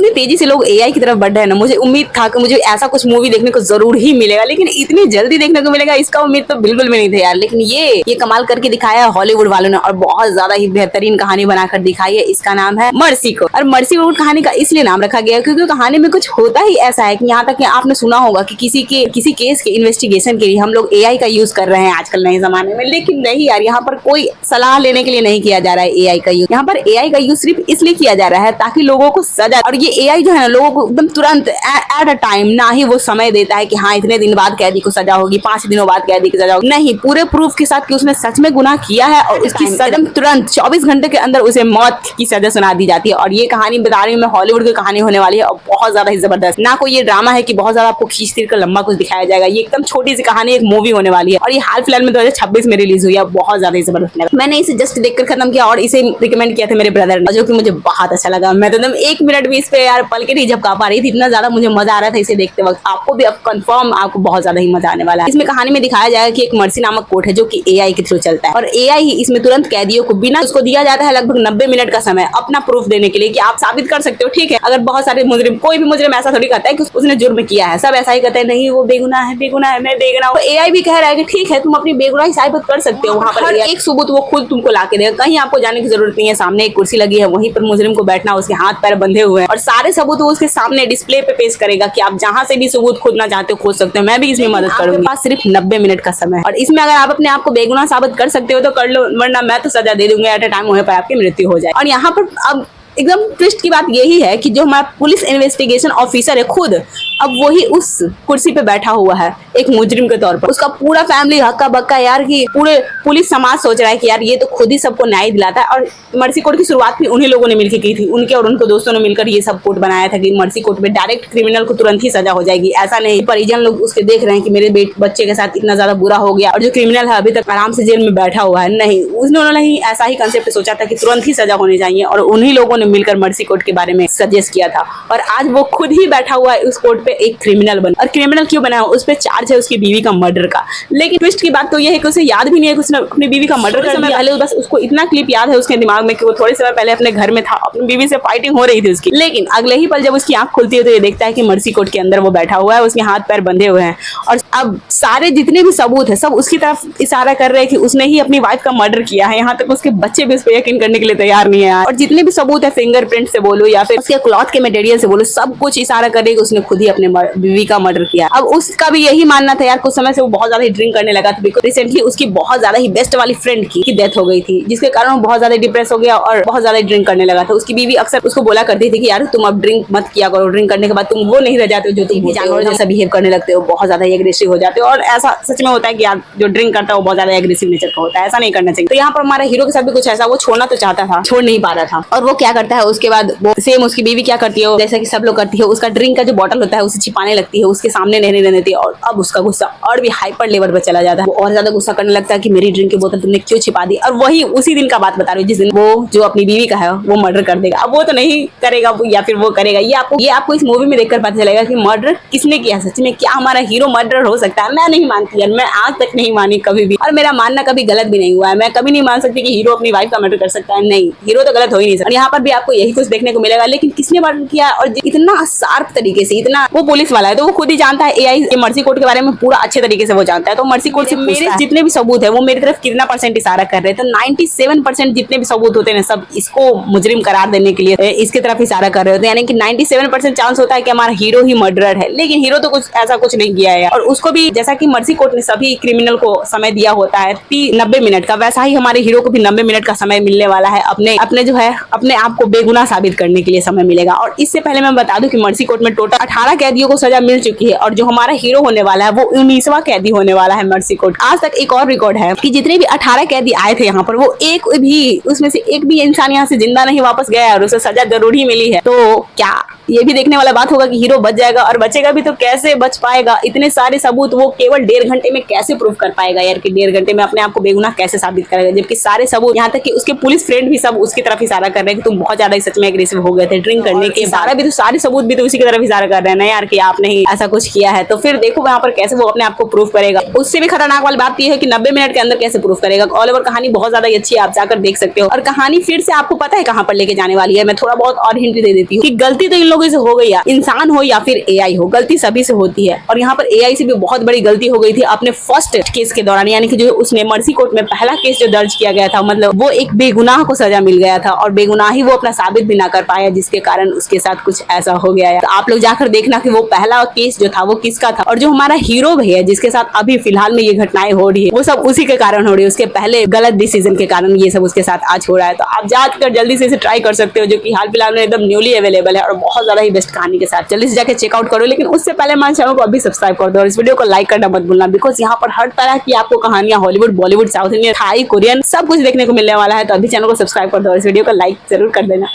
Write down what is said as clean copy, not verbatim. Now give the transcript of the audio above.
जितनी तेजी से लोग एआई की तरफ बढ़ रहे हैं ना, मुझे उम्मीद था कि मुझे ऐसा कुछ मूवी देखने को जरूर ही मिलेगा, लेकिन इतनी जल्दी देखने को मिलेगा इसका उम्मीद तो बिल्कुल भी नहीं था यार। लेकिन ये कमाल करके दिखाया है हॉलीवुड वालों ने, और बहुत ज्यादा ही बेहतरीन कहानी बनाकर दिखाई है। इसका नाम है मर्सी कोड। और मर्सी कोड कहानी का इसलिए नाम रखा गया क्योंकि कहानी में कुछ होता ही ऐसा है कि यहाँ तक कि आपने सुना होगा कि किसी केस के इन्वेस्टिगेशन के लिए हम लोग एआई का यूज कर रहे हैं आजकल नए जमाने में। लेकिन नहीं यार, यहाँ पर कोई सलाह लेने के लिए नहीं किया जा रहा है एआई का यूज। यहाँ पर एआई का यूज सिर्फ इसलिए किया जा रहा है ताकि लोगों को सजा, और ये एआई जो है ना लोगों को एकदम तुरंत एट अ टाइम, ना ही वो समय देता है कि हाँ इतने दिन बाद कैदी को सजा होगी, 5 दिनों बाद कैदी की सजा होगी। नहीं, पूरे प्रूफ के साथ कि उसने सच में गुनाह किया है और उसकी सजा तुरंत 24 घंटे के अंदर उसे मौत की सजा सुना दी जाती है। और ये कहानी बता रही हूँ मैं, हॉलीवुड की कहानी होने वाली है और बहुत ज्यादा ही जबरदस्त। ना कोई ये ड्रामा है कि बहुत ज्यादा आपको खींच तीर कर लंबा कुछ दिखाया जाएगा। ये एकदम छोटी सी कहानी, एक मूवी होने वाली है और ये हाल फिलहाल में 2026 में रिलीज हुई है। बहुत ज्यादा ही जबरदस्त लगा। मैंने इसे जस्ट देखकर खत्म किया और इसे रिकमेंड किया था मेरे ब्रदर ने, जो कि मुझे बहुत अच्छा लगा। मैं तो एकदम 1 मिनट भी इस पे यार पल के नहीं झपका पा रही थी, इतना ज्यादा मुझे मजा आ रहा था इसे देखते वक्त। आपको भी अब कंफर्म आपको बहुत ज्यादा ही मजा आने वाला है। इसमें कहानी में दिखाया जाएगा कि एक मर्सी नामक कोर्ट है जो कि एआई के थ्रू चलता है, और एआई ही इसमें तुरंत कैदियों को बिना उसको दिया जाता है लगभग 90 मिनट का समय अपना प्रूफ देने के लिए कि आप साबित कर सकते हो। ठीक है, अगर बहुत सारे मुजरिम, कोई भी मुजरिम ऐसा थोड़ी कहता है कि उसने जुर्म किया है, सब ऐसा ही कहते हैं नहीं वो बेगुनाह है, बेगुनाह है, मैं बेगुनाह हूं। एआई भी कह रहा है कि ठीक है तुम अपनी बेगुनाही साबित कर सकते हो। वहां पर हर एक सबूत वो खुद तुमको ला के देगा, कहीं आपको जाने की जरूरत नहीं है। सामने एक कुर्सी लगी है, वहीं पर मुजरिम को बैठना, उसके हाथ पैर बंधे हुए हैं और सारे सबूत वो उसके सामने डिस्प्ले पे पेश करेगा कि आप जहां से भी सबूत खोजना चाहते हो खोज सकते हो। मैं भी इसमें मदद करूंगी। पास सिर्फ 90 मिनट का समय है और इसमें अगर आप अपने आप को बेगुनाह साबित कर सकते हो तो कर लो, वरना मैं तो सजा दे दूंगा एट अ टाइम, वहीं पर आपकी मृत्यु हो जाए। और यहाँ पर अब एकदम ट्विस्ट की बात यही है कि जो हमारा पुलिस इन्वेस्टिगेशन ऑफिसर है खुद अब वही उस कुर्सी पे बैठा हुआ है एक मुजरिम के तौर पर। उसका पूरा फैमिली हक्का बक्का यार कि पूरे पुलिस समाज सोच रहा है कि यार ये तो खुद ही सबको न्याय दिलाता है। और मर्सी कोर्ट की शुरुआत भी उन्हीं लोगों ने मिलकर की थी, उनके और उनको दोस्तों ने मिलकर ये सब कोर्ट बनाया था कि मर्सी कोर्ट में डायरेक्ट क्रिमिनल को तुरंत ही सजा हो जाएगी। ऐसा नहीं, परिजन लोग उसके देख रहे हैं कि मेरे बच्चे के साथ इतना ज्यादा बुरा हो गया और जो क्रिमिनल है अभी तक आराम से जेल में बैठा हुआ है। नहीं, उन्होंने ही ऐसा ही कंसेप्ट सोचा था कि तुरंत ही सजा होनी चाहिए और उन्हीं लोगों ने मिलकर मर्सी कोर्ट के बारे में सजेस्ट किया था। और आज वो खुद ही बैठा हुआ है उस कोर्ट पे एक क्रिमिनल बना। और क्रिमिनल क्यों बना है? उस पे चार्ज है उसकी बीवी का मर्डर का। लेकिन ट्विस्ट की बात तो ये है कि उसे याद भी नहीं है कि उसने अपनी बीवी का मर्डर कर दिया। पहले बस उसको इतना क्लिप याद है उसके दिमाग में कि वो थोड़े समय पहले अपने घर में था, अपनी बीवी से फाइटिंग हो रही थी उसकी। लेकिन अगले ही पल जब उसकी आंख खुलती है तो ये देखता है कि मर्सी कोर्ट के अंदर वो बैठा हुआ है, उसके हाथ पैर बंधे हुए हैं और अब सारे जितने भी सबूत है सब उसकी तरफ इशारा कर रहे हैं कि उसने ही अपनी वाइफ का मर्डर किया है। यहाँ तक उसके बच्चे भी उस पर यकीन करने के लिए तैयार नहीं है। और जितने भी सबूत है, फिंगरप्रिंट से बोलो या फिर उसके क्लॉथ के मटेरियल से बोलो, सब कुछ इशारा कर रहे हैं कि उसने खुद ही अपने बीवी का मर्डर किया। अब उसका भी यही मानना था यार, कुछ समय से वो बहुत ज्यादा ड्रिंक करने लगा था बिकॉज रिसेंटली उसकी बहुत ज्यादा ही बेस्ट वाली फ्रेंड की डेथ हो गई थी, जिसके कारण वो बहुत ज्यादा डिप्रेस हो गया और बहुत ज्यादा ड्रिंक करने लगा था। उसकी बीवी अक्सर उसको बोला करती थी कि यार तुम अब ड्रिंक मत किया करो, ड्रिंक करने के बाद तुम वो नहीं रह जाते हो जो तुम जानवर जैसा बिहेव करने लगते हो, बहुत ज्यादा एग्रेसिव हो जाते हो। और ऐसा सच में होता है कि यार जो ड्रिंक करता है वो बहुत ज्यादा एग्रेसिव नेचर का होता है, ऐसा नहीं करना चाहिए। तो यहाँ पर हमारा हीरो के साथ भी कुछ ऐसा, वो छोड़ना तो चाहता था, छोड़ नहीं पा रहा था। और वो क्या करता है उसके बाद, वो सेम उसकी बीवी क्या करती है जैसा कि सब लोग करती है, उसका ड्रिंक का जो बॉटल होता है उसे छिपाने लगती है, उसके सामने नहीं रहने देती है। और अब उसका गुस्सा और भी हाइपर लेवल पर चला जाता है, वो और ज्यादा गुस्सा करने लगता है कि मेरी ड्रिंक की बोतल तुमने क्यों छिपा दी। और वही उसी दिन का बात बता रही हूँ जिस दिन वो जो अपनी बीवी का है वो मर्डर कर देगा। अब वो तो नहीं करेगा या फिर वो करेगा, ये आपको इस मूवी में देखकर पता चलेगा कि मर्डर किसने किया सच में। क्या हमारा हीरो मर्डर हो सकता है? मैं नहीं मानती यार, मैं आज तक नहीं मानी कभी भी, और मेरा मानना कभी गलत भी नहीं हुआ है। मैं कभी नहीं मान सकती कि हीरो अपनी वाइफ का मर्डर कर सकता है, नहीं, हीरो तो गलत हो ही नहीं सकता। यहाँ पर भी आपको यही कुछ देखने को मिलेगा। लेकिन किसने मर्डर किया और इतना शार्प तरीके से, इतना, वो पुलिस वाला है तो वो खुद ही जानता है एआई मर्सी कोर्ट के बारे में पूरा अच्छे तरीके से वो जानता है। तो मर्सी कोर्ट से मेरे जितने भी सबूत है वो मेरी तरफ कितना % इशारा कर रहे हैं, तो 97% जितने भी सबूत होते हैं सब इसको मुजरिम करार देने के लिए इसके तरफ इशारा कर रहे होते हैं। यानी कि 97% चांस होता है कि हमारा हीरो ही मर्डरर है, लेकिन हीरो तो कुछ ऐसा कुछ नहीं किया है। और उसको भी जैसा कि मर्सी कोर्ट ने सभी क्रिमिनल को समय दिया होता है 90 मिनट का, वैसा ही हमारे हीरो को भी 90 मिनट का समय मिलने वाला है अपने जो है अपने आप को बेगुनाह साबित करने के लिए समय मिलेगा। और इससे पहले मैं बता दूं कि मर्सी कोर्ट में टोटल 18 कैदियों को सजा मिल चुकी है और जो हमारा हीरो होने वाला है वो 19वां कैदी होने वाला है मर्सी कोर्ट। आज तक एक और रिकॉर्ड है कि जितने भी 18 कैदी आए थे यहाँ पर, वो एक भी उसमें से एक भी इंसान यहाँ से जिंदा नहीं वापस गया और उसे सजा जरूर ही मिली है। तो क्या ये भी देखने वाला बात होगा कि हीरो बच जाएगा, और बचेगा भी तो कैसे बच पाएगा? इतने सारे सबूत वो केवल 1.5 घंटे में कैसे प्रूव कर पाएगा यार, कि 1.5 घंटे में अपने आप को बेगुनाह कैसे साबित करेगा? जबकि सारे सबूत, यहाँ तक कि उसके पुलिस फ्रेंड भी सब उसकी तरफ इशारा कर रहे हैं कि तुम बहुत ज्यादा सच में एग्रेसिव हो गए थे ड्रिंक करने के। सारे सबूत भी तो उसी की तरफ इशारा कर रहे हैं ना यार कि आपने ही ऐसा कुछ किया है। तो फिर देखो वहां पर कैसे वो अपने आप को प्रूव करेगा। उससे भी खतरनाक वाली बात यह है कि 90 मिनट के अंदर कैसे प्रूव करेगा। ऑल ओवर कहानी बहुत ज्यादा अच्छी है, आप जाकर देख सकते हो। और कहानी फिर से आपको पता है कहां पर लेके जाने वाली है। मैं थोड़ा बहुत और हिंट दे देती हूँ कि गलती तो इन लोगों से हो गई है, इंसान हो या फिर एआई हो, गलती सभी से होती है। और यहाँ पर एआई से भी बहुत बड़ी गलती हो गई थी अपने फर्स्ट केस के दौरान, यानी कि जो उसने मर्सी कोर्ट में पहला केस जो दर्ज किया गया था, मतलब वो एक बेगुनाह को सजा मिल गया था और बेगुनाही वो अपना साबित भी ना कर पाया, जिसके कारण उसके साथ कुछ ऐसा हो गया है। तो आप लोग जाकर देखना कि वो पहला केस जो था वो किसका था, और जो हमारा हीरो भी है जिसके साथ अभी फिलहाल में ये घटनाएं हो रही है, वो सब उसी के कारण हो रही है, उसके पहले गलत डिसीजन के कारण ये सब उसके साथ आज हो रहा है। तो आप जाकर जल्दी से इसे ट्राई कर सकते हो, जो कि हाल फिलहाल में एकदम न्यूली अवेलेबल है और बहुत ज्यादा ही बेस्ट कहानी के साथ। जल्दी से जाकर चेकआउट करो, लेकिन उससे पहले हमारे चैनल को अभी सब्सक्राइब कर दो और इस वीडियो को लाइक करना मत भूलना, बिकॉज यहाँ पर हर तरह की आपको कहानियां Hollywood, Bollywood, south Indian, Thai, Korean सब कुछ देखने को मिलने वाला है। तो अभी चैनल को सब्सक्राइब कर दो और इस वीडियो को लाइक जरूर कर देना।